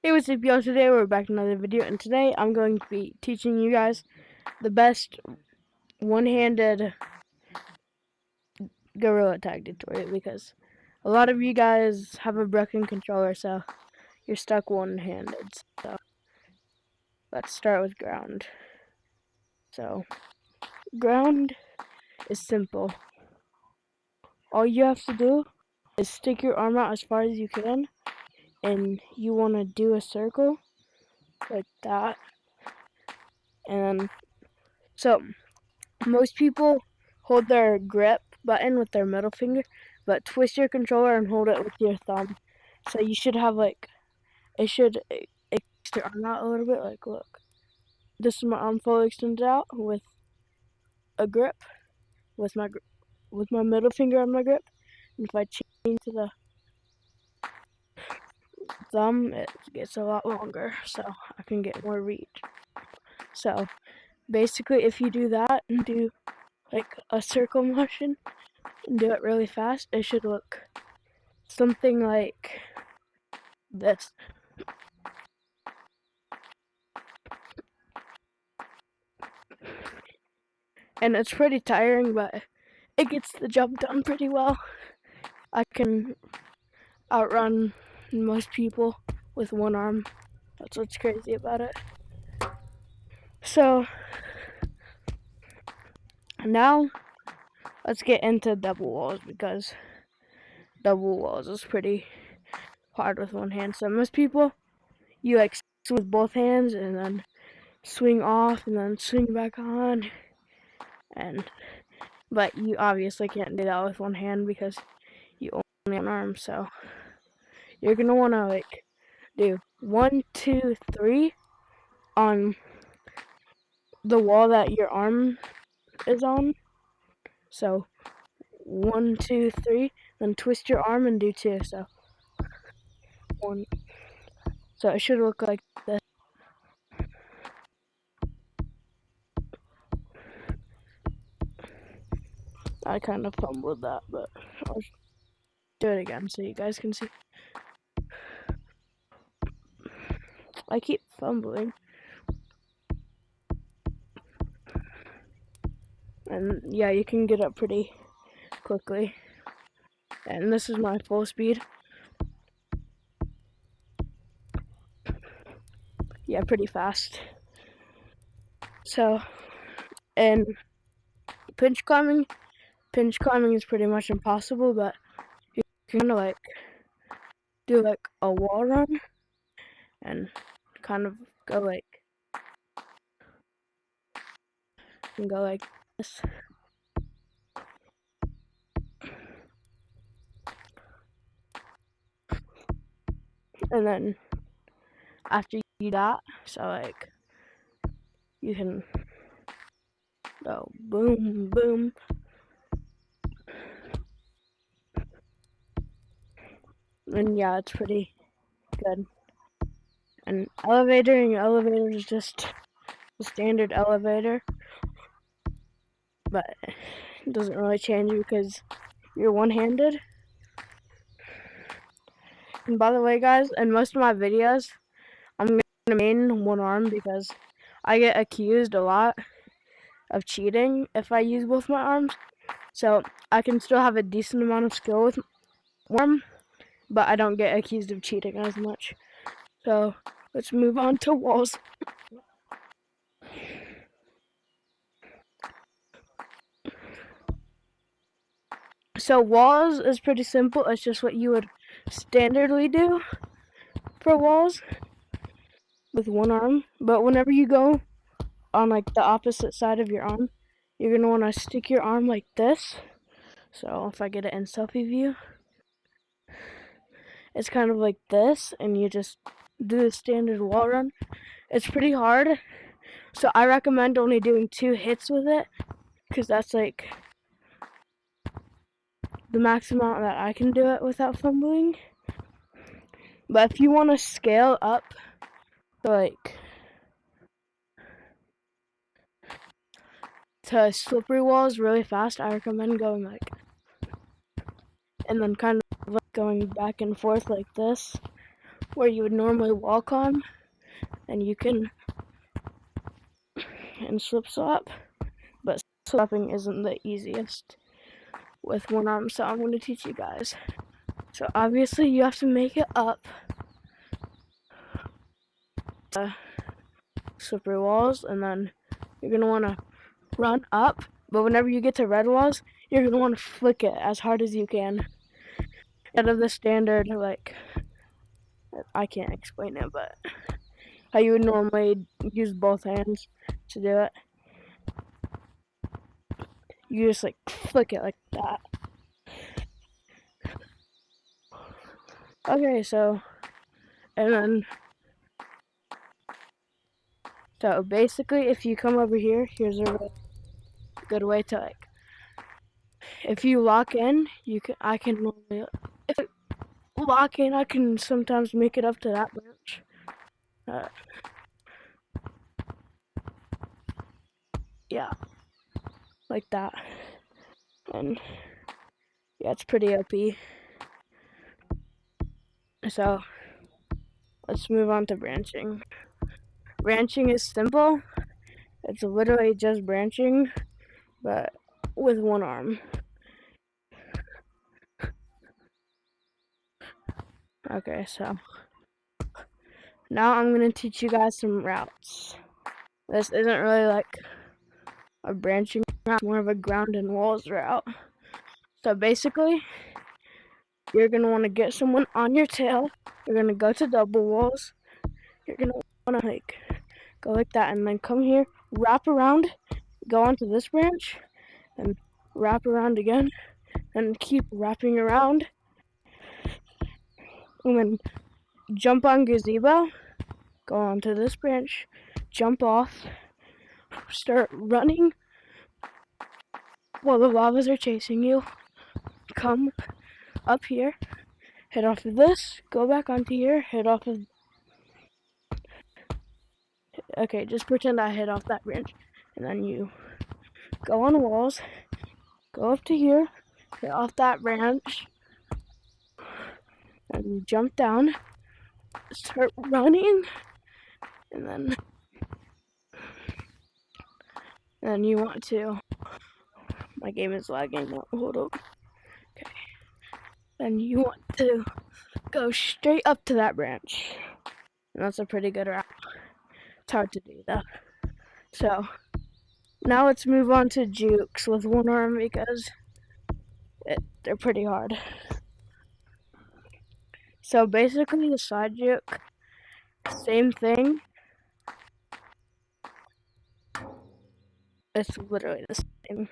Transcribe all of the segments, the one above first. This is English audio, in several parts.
Hey, what's up, y'all? Today we're back to another video, and today I'm going to be teaching you guys the best one-handed gorilla tag tutorial, because a lot of you guys have a broken controller, so you're stuck one-handed. So let's start with ground. So ground is simple. All you have to do is stick your arm out as far as you can, and you want to do a circle like that, and so most people hold their grip button with their middle finger, but twist your controller and hold it with your thumb. So you should have it should extend your arm out a little bit. Like, look, this is my arm fully extended out with a grip, with my middle finger on my grip. And if I change to the thumb, it gets a lot longer, so I can get more reach. So basically, if you do that and do like a circle motion and do it really fast, it should look something like this. And it's pretty tiring, but it gets the job done pretty well. I can outrun most people with one arm. That's what's crazy about it. So now let's get into double walls, because double walls is pretty hard with one hand. So most people, you like swing with both hands and then swing off and then swing back on, but you obviously can't do that with one hand because you only have one arm. So you're gonna wanna like do 1, 2, 3 on the wall that your arm is on. So 1, 2, 3, then twist your arm and do 2. So one. So it should look like this. I kind of fumbled that, but I'll do it again so you guys can see. I keep fumbling. And yeah, you can get up pretty quickly. And this is my full speed. Yeah, pretty fast. So, and pinch climbing is pretty much impossible, but you can kind of like do like a wall run and kind of go like this. And then after you do that, so like you can go boom, boom. And yeah, it's pretty good. And elevator is just the standard elevator, but it doesn't really change because you're one-handed. And by the way, guys, in most of my videos, I'm gonna main one arm because I get accused a lot of cheating if I use both my arms. So I can still have a decent amount of skill with one arm, but I don't get accused of cheating as much. So let's move on to walls. So walls is pretty simple. It's just what you would standardly do for walls with one arm. But whenever you go on like the opposite side of your arm, you're gonna want to stick your arm like this. So if I get it in selfie view, it's kind of like this, and you just do the standard wall run. It's pretty hard, so I recommend only doing 2 hits with it, because that's like the max amount that I can do it without fumbling. But if you want to scale up like to slippery walls really fast, I recommend going like, and then kind of like going back and forth like this. where you would normally walk on, and you can and slip slop, but slapping isn't the easiest with one arm, so I'm going to teach you guys. So obviously you have to make it up to slippery walls, and then you're going to want to run up, but whenever you get to red walls, you're going to want to flick it as hard as you can. Out of the standard, like, I can't explain it, but how you would normally use both hands to do it. You just like flick it like that. Okay, so, and then, so basically if you come over here, here's a really good way to like, if you lock in, I can normally, if I lock in, I can sometimes make it up to that branch. Yeah, like that. And yeah, it's pretty OP. So let's move on to branching. Branching is simple. It's literally just branching, but with one arm. Okay, so now I'm gonna teach you guys some routes. This isn't really like a branching route, more of a ground and walls route. So basically, you're gonna want to get someone on your tail. You're gonna go to double walls. You're gonna want to like go like that, and then come here, wrap around, go onto this branch, and wrap around again, and keep wrapping around, and then jump on gazebo, go onto this branch, jump off, start running while the lavas are chasing you. Come up here, hit off of this, go back onto here, hit off of. Okay, just pretend I hit off that branch, and then you go on walls, go up to here, hit off that branch, and you jump down, start running, and then you want to. My game is lagging. Hold up. Okay. Then you want to go straight up to that branch. And that's a pretty good route. It's hard to do though. So now let's move on to jukes with one arm because they're pretty hard. So basically the side juke, same thing. It's literally the same.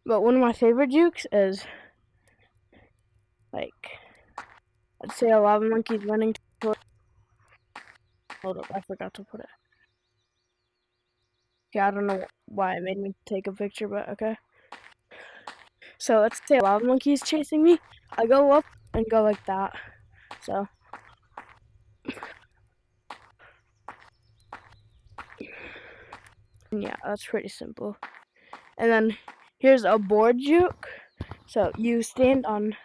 But one of my favorite jukes is like, let's say a lava monkey's running toward. Hold up, I forgot to put it. Yeah, I don't know why it made me take a picture, but okay. So let's say a lava monkey is chasing me. I go up and go like that. So yeah, that's pretty simple. And then here's a board juke. So you stand on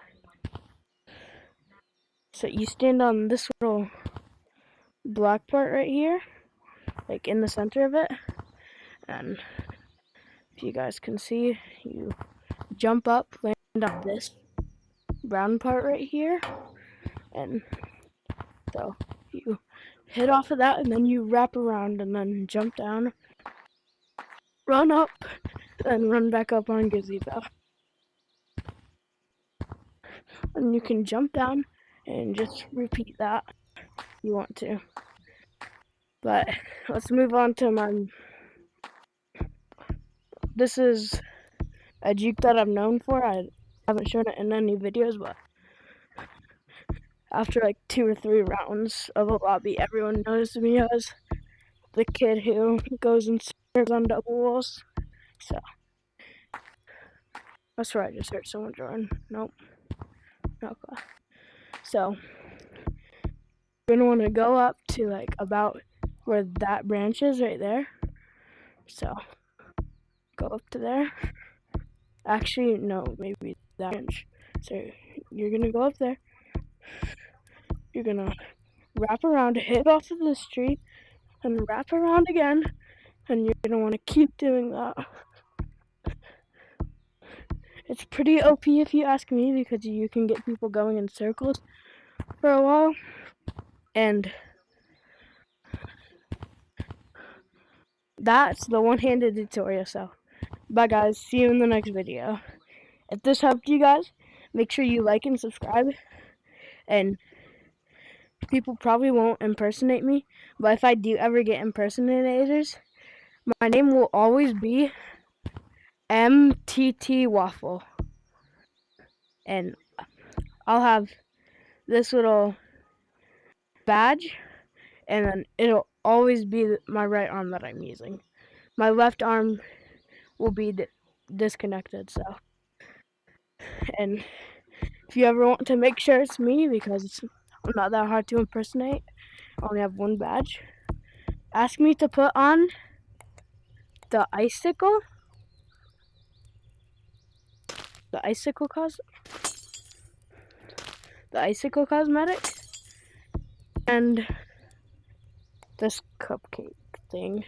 this little black part right here, like in the center of it. And if you guys can see, you jump up, land on this brown part right here, and so you hit off of that, and then you wrap around, and then jump down, run up, and run back up on gazebo. And you can jump down and just repeat that if you want to. But let's move on to this is a juke that I'm known for. I haven't shown it in any videos, but after like 2 or 3 rounds of a lobby, everyone knows me as the kid who goes and serves on double walls. So that's where I just heard someone join. Nope. Okay. So you're gonna want to go up to like about where that branch is right there. So go up to there. Actually, no, maybe that branch. So you're gonna go up there, You're gonna wrap around, hit off of this tree, and wrap around again, and you're gonna want to keep doing that. It's pretty OP if you ask me, because you can get people going in circles for a while. And that's the one-handed tutorial. So, bye guys, see you in the next video. If this helped you guys, make sure you like and subscribe. And people probably won't impersonate me, but if I do ever get impersonators, my name will always be MTT Waffle. And I'll have this little badge, and then it'll always be my right arm that I'm using. My left arm will be disconnected, so. And if you ever want to make sure it's me, because I'm not that hard to impersonate, I only have one badge, ask me to put on the icicle cosmetic, and this cupcake thing.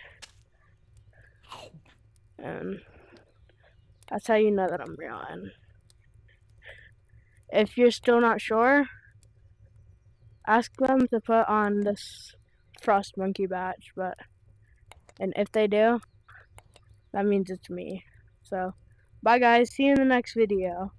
And that's how you know that I'm real. And if you're still not sure, ask them to put on this frost monkey badge. And if they do, that means it's me. So, bye guys, see you in the next video.